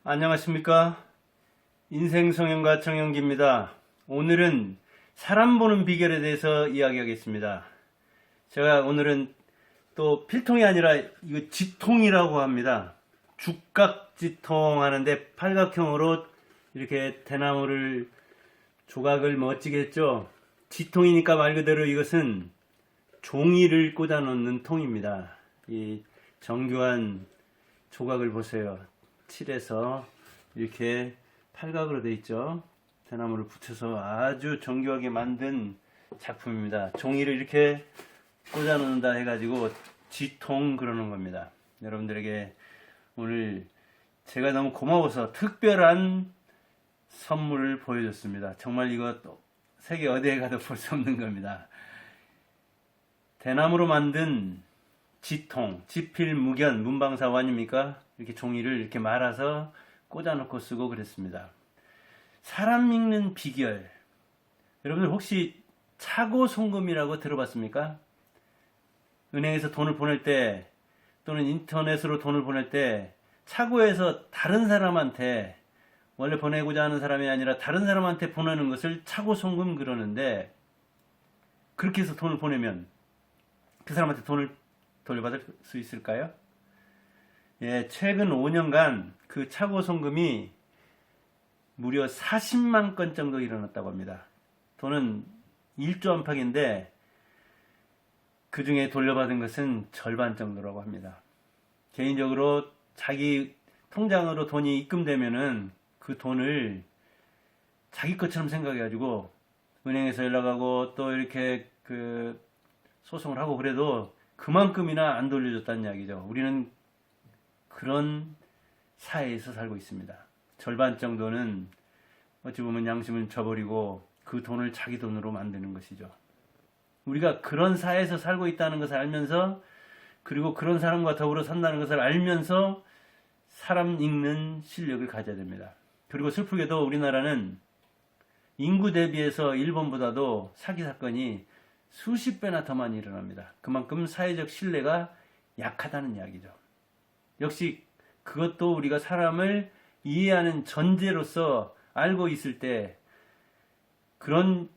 안녕하십니까? 인생성형가 정영기입니다. 오늘은 사람 보는 비결에 대해서 이야기하겠습니다. 제가 오늘은 또 필통이 아니라 이거 지통이라고 합니다. 죽각지통 하는데 팔각형으로 이렇게 대나무를 조각을 멋지게 했죠. 지통이니까 말 그대로 이것은 종이를 꽂아 놓는 통입니다. 이 정교한 조각을 보세요. 칠해서 이렇게 팔각으로 되어 있죠. 대나무를 붙여서 아주 정교하게 만든 작품입니다. 종이를 이렇게 꽂아 놓는다 해가지고 지통 그러는 겁니다. 여러분들에게 오늘 제가 너무 고마워서 특별한 선물을 보여줬습니다. 정말 이거 세계 어디에 가도 볼 수 없는 겁니다. 대나무로 만든 지통, 지필무견, 문방사원 아닙니까? 이렇게 종이를 이렇게 말아서 꽂아놓고 쓰고 그랬습니다. 사람 읽는 비결. 여러분들 혹시 차고송금이라고 들어봤습니까? 은행에서 돈을 보낼 때 또는 인터넷으로 돈을 보낼 때 차고에서 다른 사람한테 원래 보내고자 하는 사람이 아니라 다른 사람한테 보내는 것을 차고송금 그러는데 그렇게 해서 돈을 보내면 그 사람한테 돈을 돌려받을 수 있을까요? 예, 최근 5년간 그 차고송금이 무려 40만 건 정도 일어났다고 합니다. 돈은 1조 안팎인데 그 중에 돌려받은 것은 절반 정도라고 합니다. 개인적으로 자기 통장으로 돈이 입금되면은 그 돈을 자기 것처럼 생각해가지고 은행에서 연락하고 또 이렇게 그 소송을 하고 그래도 그만큼이나 안 돌려줬다는 이야기죠. 우리는 그런 사회에서 살고 있습니다. 절반 정도는 어찌 보면 양심을 저버리고 그 돈을 자기 돈으로 만드는 것이죠. 우리가 그런 사회에서 살고 있다는 것을 알면서 그리고 그런 사람과 더불어 산다는 것을 알면서 사람 읽는 실력을 가져야 됩니다. 그리고 슬프게도 우리나라는 인구 대비해서 일본보다도 사기 사건이 수십 배나 더 많이 일어납니다. 그만큼 사회적 신뢰가 약하다는 이야기죠. 역시 그것도 우리가 사람을 이해하는 전제로서 알고 있을 때, 그런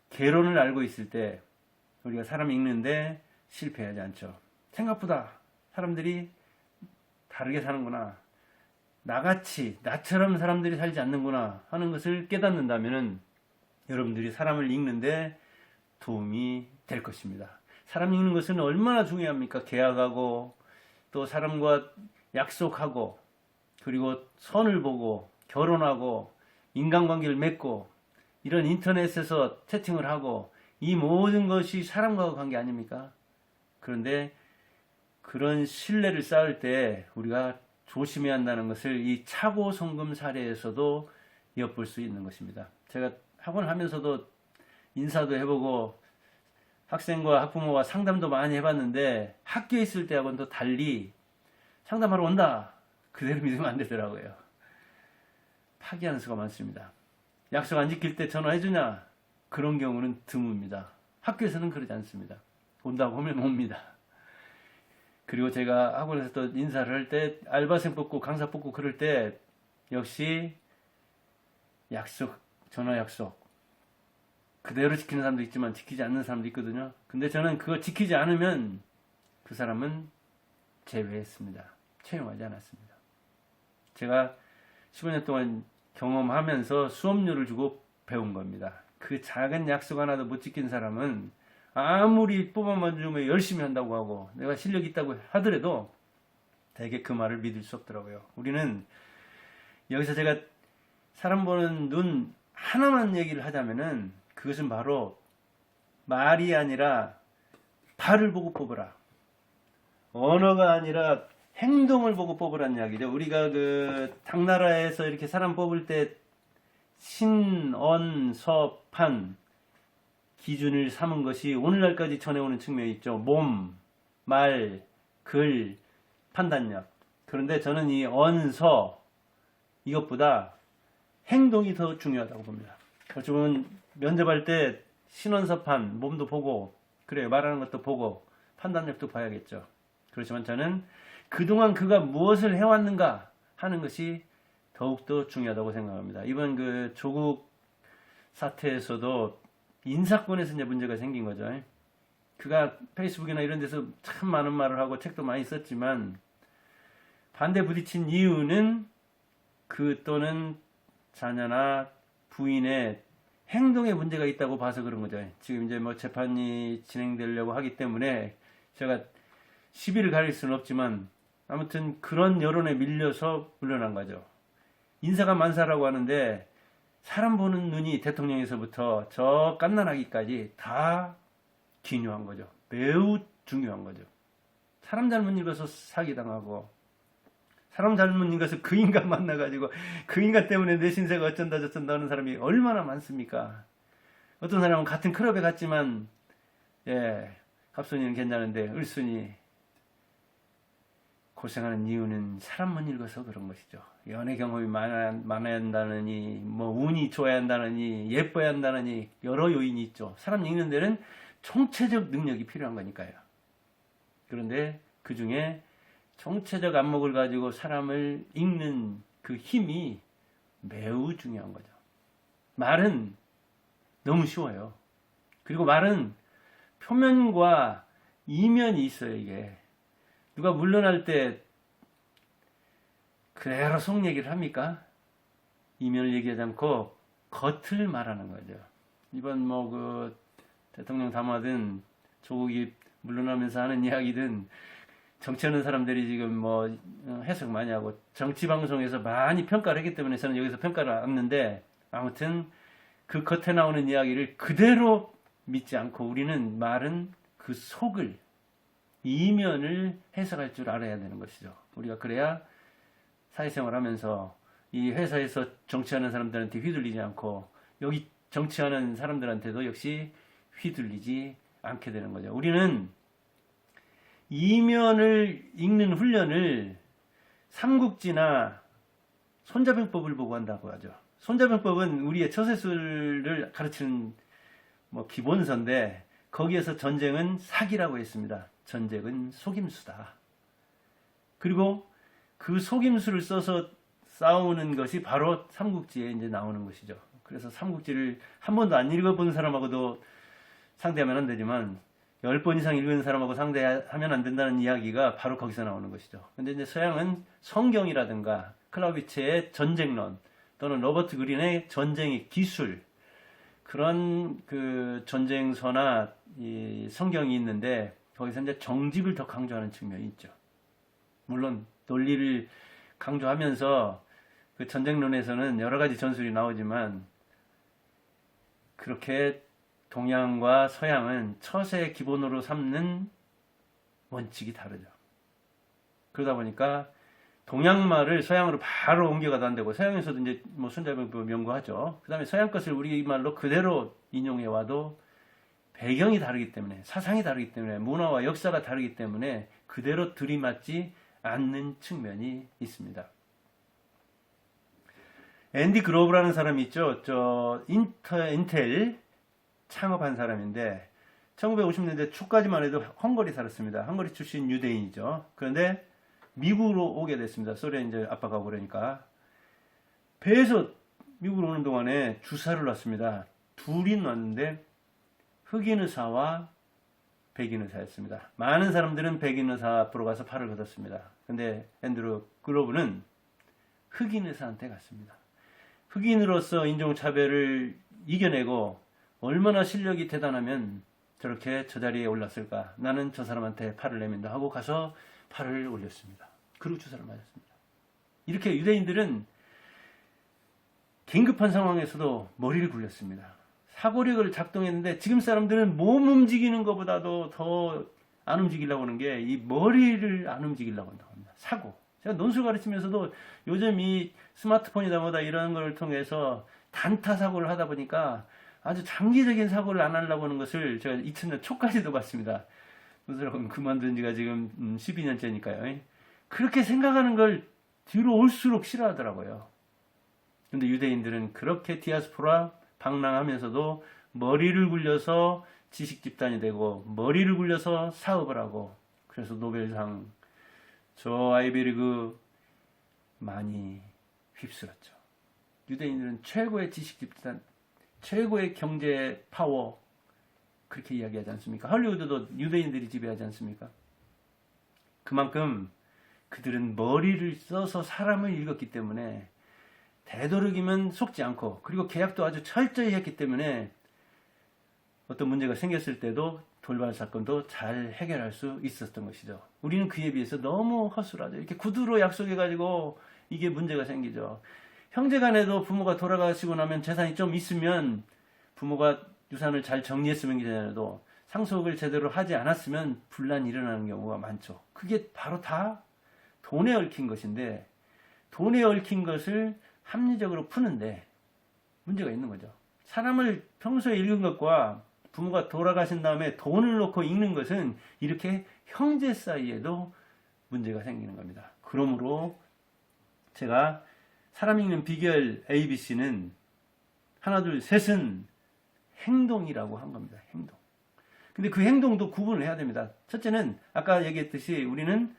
개론을 알고 있을 때 우리가 사람 읽는데 실패하지 않죠. 생각보다 사람들이 다르게 사는구나, 나같이 나처럼 사람들이 살지 않는구나 하는 것을 깨닫는다면 여러분들이 사람을 읽는데 도움이 될 것입니다. 사람 읽는 것은 얼마나 중요합니까? 계약하고 또 사람과 약속하고 그리고 선을 보고 결혼하고 인간관계를 맺고 이런 인터넷에서 채팅을 하고 이 모든 것이 사람과의 관계 아닙니까? 그런데 그런 신뢰를 쌓을 때 우리가 조심해야 한다는 것을 이 차고송금 사례에서도 엿볼 수 있는 것입니다. 제가 학원을 하면서도 인사도 해보고 학생과 학부모와 상담도 많이 해봤는데 학교에 있을 때하고는 또 달리 상담하러 온다 그대로 믿으면 안 되더라고요. 파기하는 수가 많습니다. 약속 안 지킬 때 전화해주냐? 그런 경우는 드뭅니다. 학교에서는 그러지 않습니다. 온다고 하면 옵니다. 그리고 제가 학원에서 또 인사를 할 때 알바생 뽑고 강사 뽑고 그럴 때 역시 약속, 전화 약속 그대로 지키는 사람도 있지만 지키지 않는 사람도 있거든요. 근데 저는 그거 지키지 않으면 그 사람은 제외했습니다. 채용하지 않았습니다. 제가 15년 동안 경험하면서 수업료를 주고 배운 겁니다. 그 작은 약속 하나도 못 지킨 사람은 아무리 뽑아만 주면 열심히 한다고 하고 내가 실력이 있다고 하더라도 대개 그 말을 믿을 수 없더라고요. 우리는 여기서 제가 사람 보는 눈 하나만 얘기를 하자면은 그것은 바로 말이 아니라 발을 보고 뽑으라. 언어가 아니라 행동을 보고 뽑으라는 이야기죠. 우리가 그 당나라에서 이렇게 사람 뽑을 때 신, 언, 서, 판 기준을 삼은 것이 오늘날까지 전해오는 측면이 있죠. 몸, 말, 글, 판단력. 그런데 저는 이 언, 서 이것보다 행동이 더 중요하다고 봅니다. 어쩌면 면접할 때 신원서판 몸도 보고 그래요. 말하는 것도 보고 판단력도 봐야겠죠. 그렇지만 저는 그동안 그가 무엇을 해왔는가 하는 것이 더욱더 중요하다고 생각합니다. 이번 그 조국 사태에서도 인사권에서 이제 문제가 생긴 거죠. 그가 페이스북이나 이런 데서 참 많은 말을 하고 책도 많이 썼지만 반대 부딪힌 이유는 그 또는 자녀나 부인의 행동에 문제가 있다고 봐서 그런 거죠. 지금 이제 뭐 재판이 진행되려고 하기 때문에 제가 시비를 가릴 수는 없지만 아무튼 그런 여론에 밀려서 물러난 거죠. 인사가 만사라고 하는데 사람 보는 눈이 대통령에서부터 저 갓난아기까지 다 기묘한 거죠. 매우 중요한 거죠. 사람 잘못 읽어서 사기당하고 사람 잘못 읽어서 그 인간 만나가지고 그 인간 때문에 내 신세가 어쩐다 저쩐다 하는 사람이 얼마나 많습니까? 어떤 사람은 같은 클럽에 갔지만 갑순이는 괜찮은데 을순이 고생하는 이유는 사람 못 읽어서 그런 것이죠. 연애 경험이 많아야 한다느니 뭐 운이 좋아야 한다느니 예뻐야 한다느니 여러 요인이 있죠. 사람 읽는 데는 총체적 능력이 필요한 거니까요. 그런데 그 중에 총체적 안목을 가지고 사람을 읽는 그 힘이 매우 중요한 거죠. 말은 너무 쉬워요. 그리고 말은 표면과 이면이 있어요. 이게 누가 물러날 때 그대로 속 얘기를 합니까? 이면을 얘기하지 않고 겉을 말하는 거죠. 이번 뭐 그 대통령 담화든 조국이 물러나면서 하는 이야기든 정치하는 사람들이 지금 뭐 해석 많이 하고 정치 방송에서 많이 평가를 했기 때문에 저는 여기서 평가를 안 하는데 아무튼 그 겉에 나오는 이야기를 그대로 믿지 않고 우리는 말은 그 속을 이면을 해석할 줄 알아야 되는 것이죠. 우리가 그래야 사회생활 하면서 이 회사에서 정치하는 사람들한테 휘둘리지 않고 여기 정치하는 사람들한테도 역시 휘둘리지 않게 되는 거죠. 우리는 이면을 읽는 훈련을 삼국지나 손자병법을 보고 한다고 하죠. 손자병법은 우리의 처세술을 가르치는 뭐 기본서인데 거기에서 전쟁은 사기라고 했습니다. 전쟁은 속임수다. 그리고 그 속임수를 써서 싸우는 것이 바로 삼국지에 이제 나오는 것이죠. 그래서 삼국지를 한 번도 안 읽어본 사람하고도 상대하면 안 되지만 10번 이상 읽은 사람하고 상대하면 안 된다는 이야기가 바로 거기서 나오는 것이죠. 근데 이제 서양은 성경이라든가 클라우비체의 전쟁론 또는 로버트 그린의 전쟁의 기술 그런 그 전쟁서나 이 성경이 있는데 거기서 이제 정직을 더 강조하는 측면이 있죠. 물론 논리를 강조하면서 그 전쟁론에서는 여러 가지 전술이 나오지만 그렇게 동양과 서양은 처세의 기본으로 삼는 원칙이 다르죠. 그러다 보니까 동양말을 서양으로 바로 옮겨가도 안 되고 서양에서도 이제 뭐 손자병법 연구하죠. 그 다음에 서양 것을 우리말로 그대로 인용해 와도 배경이 다르기 때문에 사상이 다르기 때문에 문화와 역사가 다르기 때문에 그대로 들이맞지 않는 측면이 있습니다. 앤디 그로브라는 사람이 있죠. 인텔 창업한 사람인데 1950년대 초까지만 해도 헝거리 살았습니다. 헝거리 출신 유대인이죠. 그런데 미국으로 오게 됐습니다. 소련 이제 압박하고 그러니까 배에서 미국으로 오는 동안에 주사를 놨습니다. 둘이 놨는데 흑인 의사와 백인 의사였습니다. 많은 사람들은 백인 의사 앞으로 가서 팔을 걷었습니다. 근데 앤드루 글로브는 흑인 의사한테 갔습니다. 흑인으로서 인종차별을 이겨내고 얼마나 실력이 대단하면 저렇게 저 자리에 올랐을까? 나는 저 사람한테 팔을 내민다 하고 가서 팔을 올렸습니다. 그리고 주사를 맞았습니다. 이렇게 유대인들은 긴급한 상황에서도 머리를 굴렸습니다. 사고력을 작동했는데 지금 사람들은 몸 움직이는 것보다도 더 안 움직이려고 하는 게 이 머리를 안 움직이려고 한다고 합니다. 사고. 제가 논술 가르치면서도 요즘 이 스마트폰이다 뭐다 이런 걸 통해서 단타 사고를 하다 보니까 아주 장기적인 사고를 안 하려고 하는 것을 제가 2000년 초까지도 봤습니다. 논술학원 그만둔 지가 지금 12년째니까요. 그렇게 생각하는 걸 뒤로 올수록 싫어하더라고요. 근데 유대인들은 그렇게 디아스포라 방랑하면서도 머리를 굴려서 지식 집단이 되고 머리를 굴려서 사업을 하고 그래서 노벨상 저 아이베르그 많이 휩쓸었죠. 유대인들은 최고의 지식 집단, 최고의 경제 파워, 그렇게 이야기하지 않습니까? 할리우드도 유대인들이 지배하지 않습니까? 그만큼 그들은 머리를 써서 사람을 읽었기 때문에 되도록이면 속지 않고, 그리고 계약도 아주 철저히 했기 때문에 어떤 문제가 생겼을 때도 돌발 사건도 잘 해결할 수 있었던 것이죠. 우리는 그에 비해서 너무 허술하죠. 이렇게 구두로 약속해가지고 이게 문제가 생기죠. 형제간에도 부모가 돌아가시고 나면 재산이 좀 있으면 부모가 유산을 잘 정리했으면 기자라도 상속을 제대로 하지 않았으면 분란이 일어나는 경우가 많죠. 그게 바로 다 돈에 얽힌 것인데, 돈에 얽힌 것을 합리적으로 푸는데 문제가 있는 거죠. 사람을 평소에 읽은 것과 부모가 돌아가신 다음에 돈을 놓고 읽는 것은 이렇게 형제 사이에도 문제가 생기는 겁니다. 그러므로 제가 사람 읽는 비결 ABC는 하나, 둘, 셋은 행동이라고 한 겁니다. 행동. 근데 그 행동도 구분을 해야 됩니다. 첫째는 아까 얘기했듯이 우리는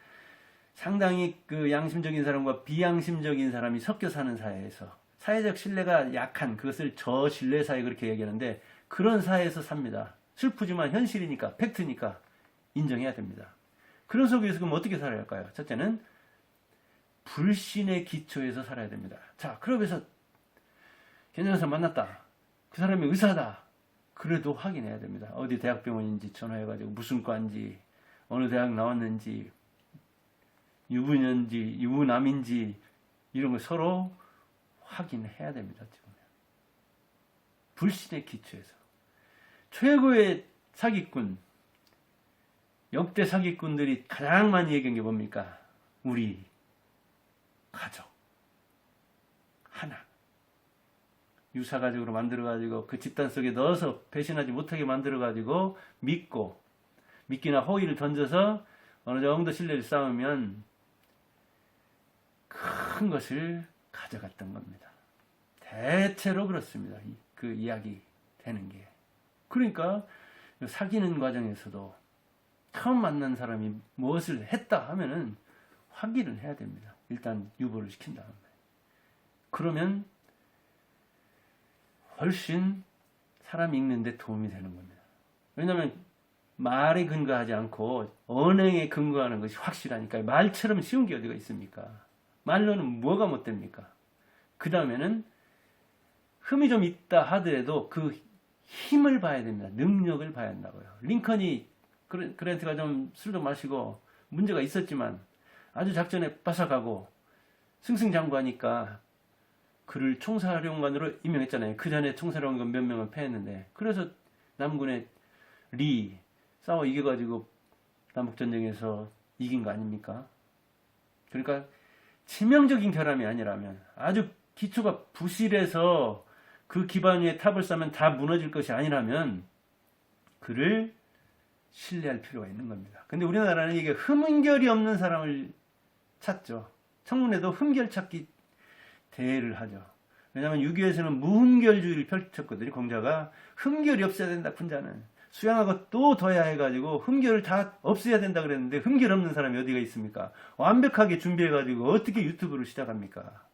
상당히 그 양심적인 사람과 비양심적인 사람이 섞여 사는 사회에서 사회적 신뢰가 약한, 그것을 저신뢰 사회 그렇게 얘기하는데, 그런 사회에서 삽니다. 슬프지만 현실이니까, 팩트니까 인정해야 됩니다. 그런 속에서 그럼 어떻게 살아야 할까요? 첫째는 불신의 기초에서 살아야 됩니다. 자, 그러면서 현장에서 만났다. 그 사람이 의사다. 그래도 확인해야 됩니다. 어디 대학병원인지 전화해가지고 무슨 과인지, 어느 대학 나왔는지, 유부녀인지 유부남인지 이런 걸 서로 확인해야 됩니다. 지금 불신의 기초에서. 최고의 사기꾼, 역대 사기꾼들이 가장 많이 얘기한 게 뭡니까? 우리 가족 하나, 유사가족으로 만들어가지고 그 집단 속에 넣어서 배신하지 못하게 만들어가지고 미끼나 호의를 던져서 어느 정도 신뢰를 쌓으면 큰 것을 가져갔던 겁니다. 대체로 그렇습니다. 그 이야기 되는 게. 그러니까 사귀는 과정에서도 처음 만난 사람이 무엇을 했다 하면은 확인을 해야 됩니다. 일단 유보를 시킨 다음에. 그러면 훨씬 사람 읽는데 도움이 되는 겁니다. 왜냐하면 말에 근거하지 않고 언행에 근거하는 것이 확실하니까. 말처럼 쉬운 게 어디가 있습니까? 말로는 뭐가 못됩니까? 그 다음에는 흠이 좀 있다 하더라도 그 힘을 봐야 됩니다. 능력을 봐야 한다고요. 링컨이, 그랜트가 좀 술도 마시고 문제가 있었지만 아주 작전에 빠삭하고 승승장구하니까 그를 총사령관으로 임명했잖아요. 그 전에 총사령관 몇 명은 패했는데, 그래서 남군의 리 싸워 이겨가지고 남북전쟁에서 이긴 거 아닙니까? 그러니까 치명적인 결함이 아니라면, 아주 기초가 부실해서 그 기반 위에 탑을 쌓으면 다 무너질 것이 아니라면 그를 신뢰할 필요가 있는 겁니다. 근데 우리나라는 이게 흠결이 없는 사람을 찾죠. 청문회도 흠결 찾기 대회를 하죠. 왜냐하면 6.25에서는 무흠결주의를 펼쳤거든요. 공자가 흠결이 없어야 된다. 군자는 수양하고 또 더 해야 해가지고 흠결을 다 없애야 된다 그랬는데, 흠결 없는 사람이 어디가 있습니까? 완벽하게 준비해가지고 어떻게 유튜브를 시작합니까?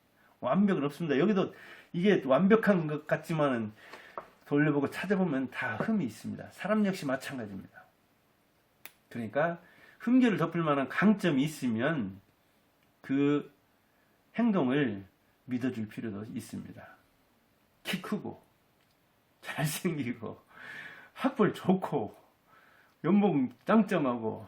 완벽은 없습니다. 여기도 이게 완벽한 것 같지만은 돌려보고 찾아보면 다 흠이 있습니다. 사람 역시 마찬가지입니다. 그러니까 흠결을 덮을 만한 강점이 있으면 그 행동을 믿어줄 필요도 있습니다. 키 크고 잘생기고 학벌 좋고 연봉 짱짱하고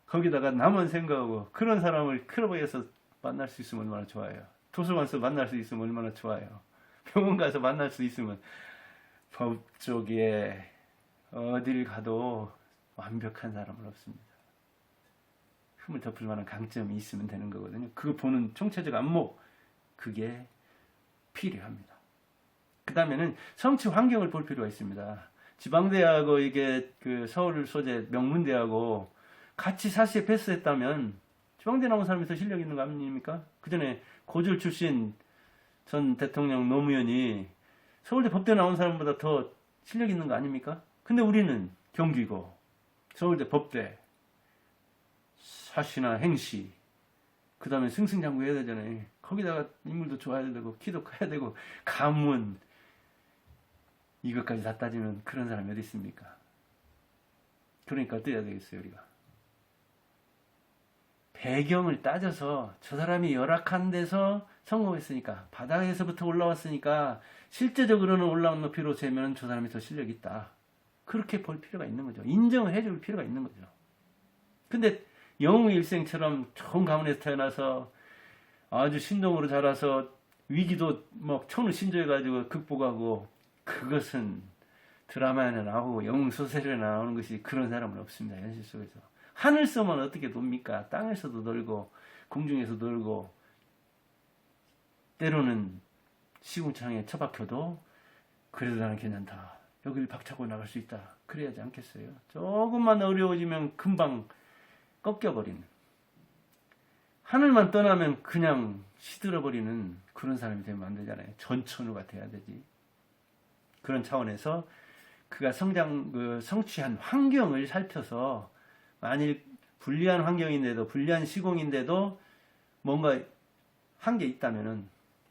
거기다가 나만 생각하고 그런 사람을 클럽에서 만날 수 있으면 얼마나 좋아요. 도서관에서 만날 수 있으면 얼마나 좋아요. 병원 가서 만날 수 있으면. 법 쪽에 어딜 가도 완벽한 사람은 없습니다. 흠을 덮을 만한 강점이 있으면 되는 거거든요. 그거 보는 총체적 안목, 그게 필요합니다. 그 다음에는 성취 환경을 볼 필요가 있습니다. 지방대하고 이게 그 서울 소재 명문대하고 같이 사시에 패스했다면 지방대 나온 사람이 더 실력 있는 거 아닙니까? 그 전에 고졸 출신 전 대통령 노무현이 서울대 법대 나온 사람보다 더 실력 있는 거 아닙니까? 근데 우리는 경기고 서울대 법대 사시나 행시, 그 다음에 승승장구 해야 되잖아요. 거기다가 인물도 좋아야 되고 키도 커야 되고 가문 이것까지 다 따지면 그런 사람이 어디 있습니까? 그러니까 어때야 되겠어요 우리가? 배경을 따져서 저 사람이 열악한 데서 성공했으니까 바닥에서부터 올라왔으니까 실제적으로는 올라온 높이로 재면 저 사람이 더 실력이 있다. 그렇게 볼 필요가 있는 거죠. 인정을 해줄 필요가 있는 거죠. 근데 영웅의 일생처럼 좋은 가문에서 태어나서 아주 신동으로 자라서 위기도 막 천우 신조해가지고 극복하고 그것은 드라마에나 나오고 영웅 소설에 나오는 것이 그런 사람은 없습니다. 현실 속에서. 하늘서만 어떻게 놉니까? 땅에서도 놀고 공중에서 놀고 때로는 시궁창에 처박혀도 그래도 나는 괜찮다. 여길 박차고 나갈 수 있다. 그래야지 않겠어요? 조금만 어려워지면 금방 꺾여버리는 하늘만 떠나면 그냥 시들어버리는 그런 사람이 되면 안 되잖아요. 전천후가 돼야 되지. 그런 차원에서 그가 성취한 환경을 살펴서 만일 불리한 환경인데도 불리한 시공인데도 뭔가 한 게 있다면은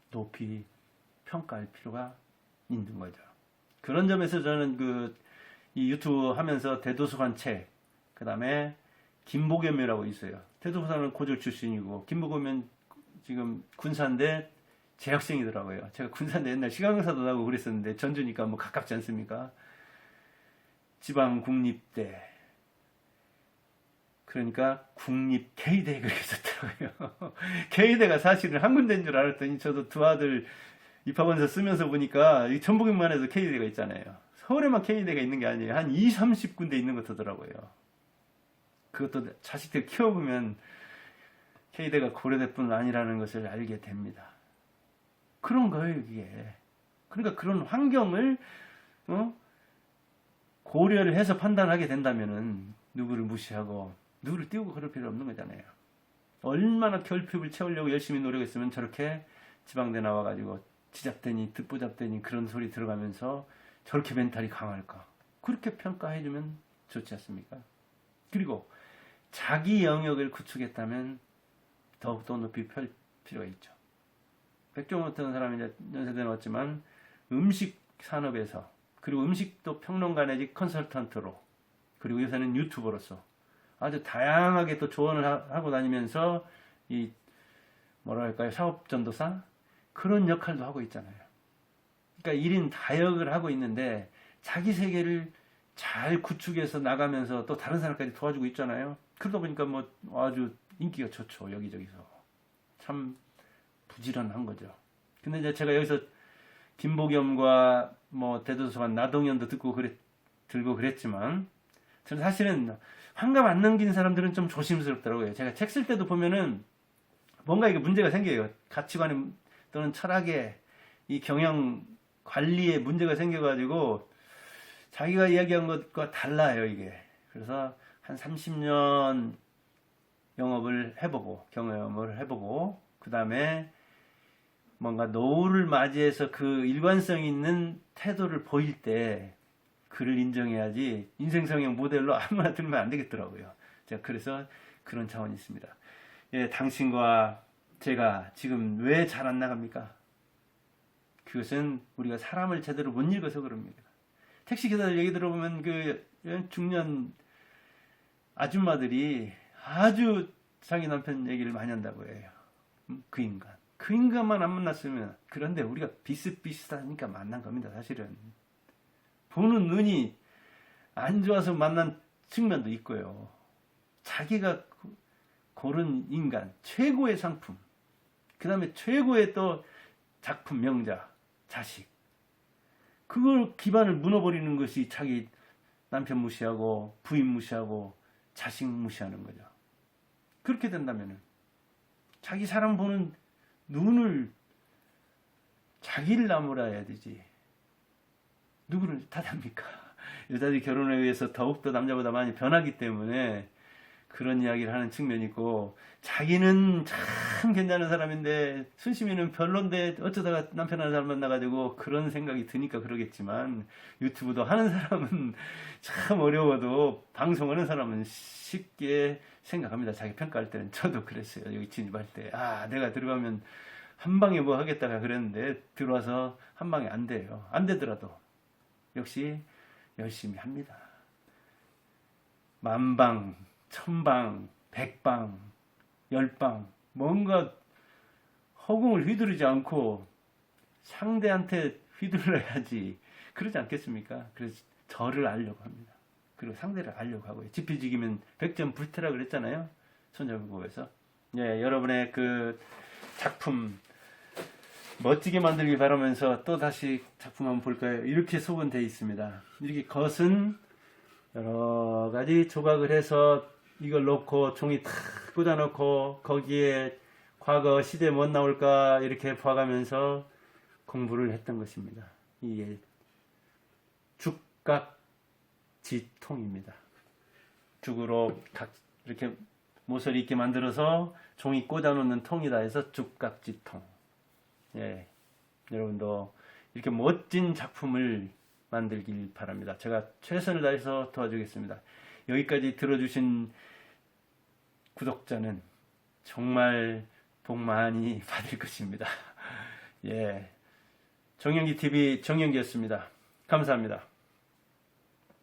높이 평가할 필요가 있는 거죠. 그런 점에서 저는 이 유튜브 하면서 대도서관 책, 그 다음에 김보겸이라고 있어요. 대도서관은 고졸 출신이고 김보겸은 지금 군사인데 재학생이더라고요. 제가 군사인데 옛날 시간강사도 나고 그랬었는데 전주니까 뭐 가깝지 않습니까? 지방 국립대 그러니까 국립 K대 그렇게 썼더라고요. K대가 사실은 한 군데인 줄 알았더니 저도 두 아들 입학원서 쓰면서 보니까 전북에만 해도 K대가 있잖아요. 서울에만 K대가 있는 게 아니에요. 한 20, 30군데 있는 것 같더라고요. 그것도 자식들 키워보면 K대가 고려대뿐 아니라는 것을 알게 됩니다. 그런 거예요, 이게. 그러니까 그런 환경을 고려를 해서 판단하게 된다면은 누구를 무시하고 누구를 띄우고 그럴 필요 없는 거잖아요. 얼마나 결핍을 채우려고 열심히 노력했으면 저렇게 지방대 나와가지고 지잡되니 듣보잡되니 그런 소리 들어가면서 저렇게 멘탈이 강할까? 그렇게 평가해주면 좋지 않습니까? 그리고 자기 영역을 구축했다면 더욱더 높이 펼 필요가 있죠. 백종원 같은 사람이 이제 연세대 나왔지만 음식 산업에서 그리고 음식도 평론가 내지 컨설턴트로 그리고 요새는 유튜버로서 아주 다양하게 또 조언을 하고 다니면서 이 뭐랄까요 사업 전도사 그런 역할도 하고 있잖아요. 그러니까 1인 다역을 하고 있는데 자기 세계를 잘 구축해서 나가면서 또 다른 사람까지 도와주고 있잖아요. 그러다 보니까 뭐 아주 인기가 좋죠. 여기저기서. 참 부지런한 거죠. 근데 이제 제가 여기서 김보겸과 뭐 대도서관 나동현도 들고 그랬지만 저는 사실은 환갑 안 넘긴 사람들은 좀 조심스럽더라고요. 제가 책 쓸 때도 보면은 뭔가 이게 문제가 생겨요. 가치관에 또는 철학에 이 경영 관리에 문제가 생겨가지고 자기가 이야기한 것과 달라요, 이게. 그래서 한 30년 경험을 해보고 그 다음에 뭔가 노후를 맞이해서 그 일관성 있는 태도를 보일 때 그를 인정해야지 인생성형 모델로 아무나 들면 안 되겠더라고요. 제가 그래서 그런 차원이 있습니다. 예, 당신과 제가 지금 왜 잘 안 나갑니까? 그것은 우리가 사람을 제대로 못 읽어서 그럽니다. 택시기사들 얘기 들어보면 그 중년 아줌마들이 아주 자기 남편 얘기를 많이 한다고 해요. 그 인간만 안 만났으면. 그런데 우리가 비슷비슷하니까 만난 겁니다. 사실은 보는 눈이 안 좋아서 만난 측면도 있고요. 자기가 고른 인간 최고의 상품, 그 다음에 최고의 또 작품 명작 자식, 그걸 기반을 무너버리는 것이 자기 남편 무시하고 부인 무시하고 자식 무시하는 거죠. 그렇게 된다면 자기 사람 보는 눈을 자기를 나무라야 되지 누구를 탓합니까? 여자들이 결혼에 의해서 더욱더 남자보다 많이 변하기 때문에 그런 이야기를 하는 측면이 있고, 자기는 참 괜찮은 사람인데 순심이는 별론데 어쩌다가 남편 하는 사람 만나가지고 그런 생각이 드니까 그러겠지만, 유튜브도 하는 사람은 참 어려워도 방송하는 사람은 쉽게 생각합니다. 자기 평가할 때는. 저도 그랬어요. 여기 진입할 때 내가 들어가면 한 방에 뭐 하겠다가 그랬는데 들어와서 한 방에 안 돼요. 안 되더라도 역시 열심히 합니다. 만방, 천방, 백방, 열방, 뭔가 허공을 휘두르지 않고 상대한테 휘둘러야지. 그러지 않겠습니까? 그래서 저를 알려고 합니다. 그리고 상대를 알려고 하고요. 지피지기면 100점 불태라 그랬잖아요. 손자국어에서. 예, 여러분의 그 작품 멋지게 만들길 바라면서 또 다시 작품 한번 볼까요? 이렇게 소분되어 있습니다. 이렇게 겉은 여러 가지 조각을 해서 이걸 놓고 종이 탁 꽂아놓고 거기에 과거 시대 뭐 나올까 이렇게 봐가면서 공부를 했던 것입니다. 이게 죽각지통입니다. 죽으로 각 이렇게 모서리 있게 만들어서 종이 꽂아놓는 통이다 해서 죽각지통. 예, 여러분도 이렇게 멋진 작품을 만들길 바랍니다. 제가 최선을 다해서 도와주겠습니다. 여기까지 들어주신 구독자는 정말 복 많이 받을 것입니다. 예, 정영기 TV 정영기였습니다. 감사합니다.